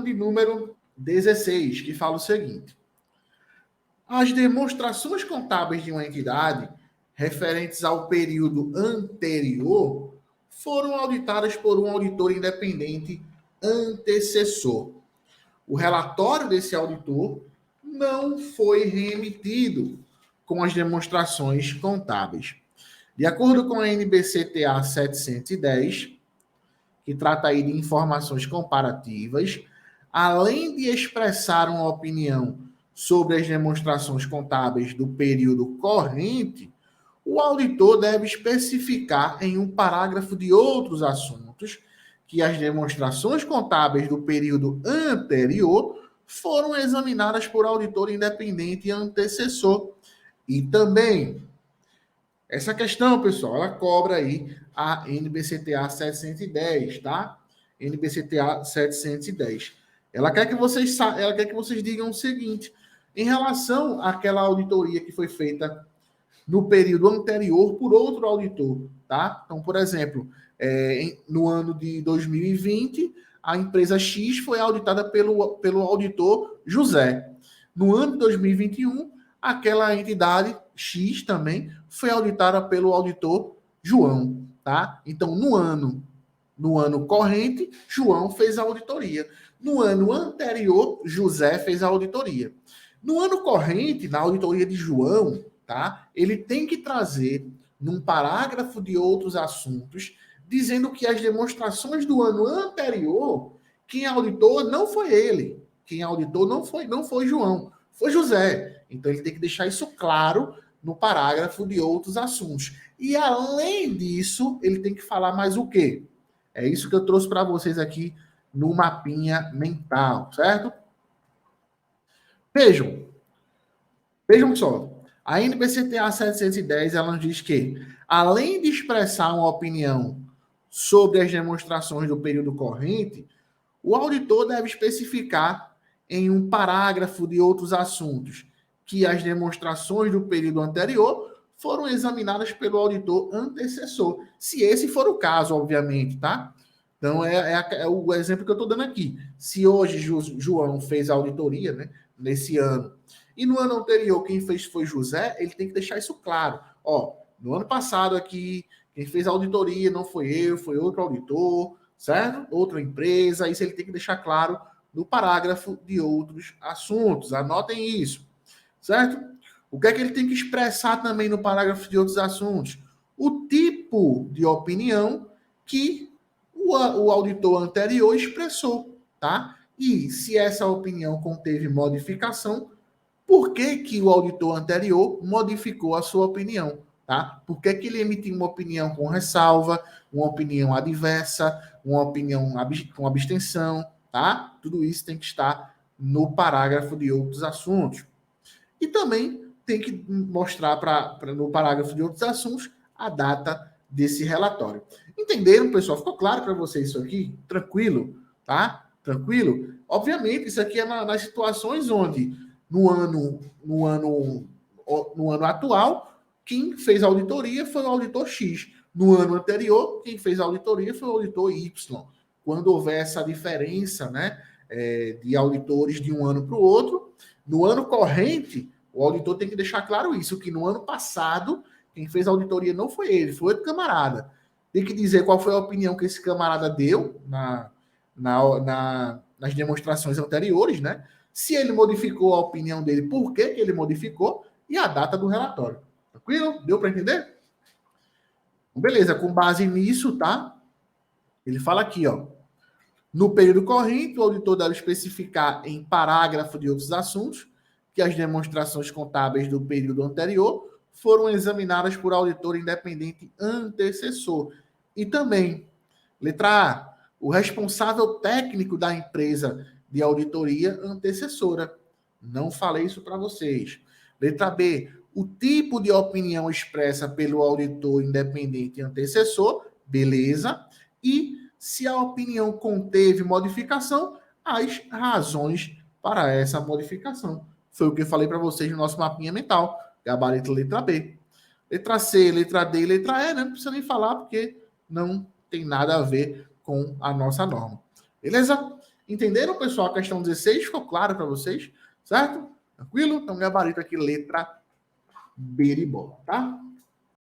questão de número 16, que fala o seguinte: as demonstrações contábeis de uma entidade referentes ao período anterior foram auditadas por um auditor independente antecessor. O relatório desse auditor não foi remetido com as demonstrações contábeis. De acordo com a NBCTA 710, que trata aí de informações comparativas, além de expressar uma opinião sobre as demonstrações contábeis do período corrente, o auditor deve especificar em um parágrafo de outros assuntos que as demonstrações contábeis do período anterior foram examinadas por auditor independente e antecessor. E também, essa questão, pessoal, ela cobra aí a NBCTA 710, tá? NBCTA 710. Ela quer que vocês digam o seguinte: em relação àquela auditoria que foi feita no período anterior por outro auditor, tá? Então, por exemplo, no ano de 2020, a empresa X foi auditada pelo auditor José. No ano de 2021, aquela entidade X também foi auditada pelo auditor João, tá? Então, no ano corrente, João fez a auditoria. No ano anterior, José fez a auditoria. No ano corrente, na auditoria de João, tá? Ele tem que trazer num parágrafo de outros assuntos, dizendo que as demonstrações do ano anterior, quem auditou não foi ele. Quem auditou não foi João, foi José. Então ele tem que deixar isso claro no parágrafo de outros assuntos. E além disso, ele tem que falar mais o quê? É isso que eu trouxe para vocês aqui no mapinha mental, certo? Vejam só. A NBCTA 710, ela nos diz que, além de expressar uma opinião sobre as demonstrações do período corrente, o auditor deve especificar em um parágrafo de outros assuntos que as demonstrações do período anterior foram examinadas pelo auditor antecessor. Se esse for o caso, obviamente, tá? Então, é o exemplo que eu estou dando aqui. Se hoje João fez a auditoria, né, nesse ano, e no ano anterior quem fez foi José, ele tem que deixar isso claro. Ó, no ano passado aqui, quem fez a auditoria não foi eu, foi outro auditor, certo? Outra empresa. Isso ele tem que deixar claro no parágrafo de outros assuntos. Anotem isso, certo? O que é que ele tem que expressar também no parágrafo de outros assuntos? O tipo de opinião que o auditor anterior expressou, tá? E se essa opinião conteve modificação, por que, que o auditor anterior modificou a sua opinião, tá? Por que, que ele emitiu uma opinião com ressalva, uma opinião adversa, uma opinião com abstenção, tá? Tudo isso tem que estar no parágrafo de outros assuntos. E também tem que mostrar no parágrafo de outros assuntos a data desse relatório. Entenderam, pessoal? Ficou claro para vocês isso aqui? Tranquilo, tá? Tranquilo? Obviamente, isso aqui é nas situações onde no ano atual, quem fez a auditoria foi o auditor X. No ano anterior, quem fez a auditoria foi o auditor Y. Quando houver essa diferença, né, de auditores de um ano para o outro, no ano corrente, o auditor tem que deixar claro isso, que no ano passado, quem fez a auditoria não foi ele, foi outro camarada. Tem que dizer qual foi a opinião que esse camarada deu nas demonstrações anteriores, né? Se ele modificou a opinião dele, por que ele modificou, e a data do relatório. Tranquilo? Deu para entender? Beleza, com base nisso, tá? Ele fala aqui, ó. No período corrente, o auditor deve especificar em parágrafo de outros assuntos que as demonstrações contábeis do período anterior foram examinadas por auditor independente antecessor. E também, letra A, o responsável técnico da empresa de auditoria antecessora. Não falei isso para vocês. Letra B, o tipo de opinião expressa pelo auditor independente antecessor, beleza. E se a opinião conteve modificação, as razões para essa modificação. Foi o que eu falei para vocês no nosso mapinha mental. Gabarito letra B. Letra C, letra D, letra E, né? Não precisa nem falar porque não tem nada a ver com a nossa norma. Beleza? Entenderam, pessoal? A questão 16 ficou claro para vocês? Certo? Tranquilo? Então, gabarito aqui, letra Beribó, tá?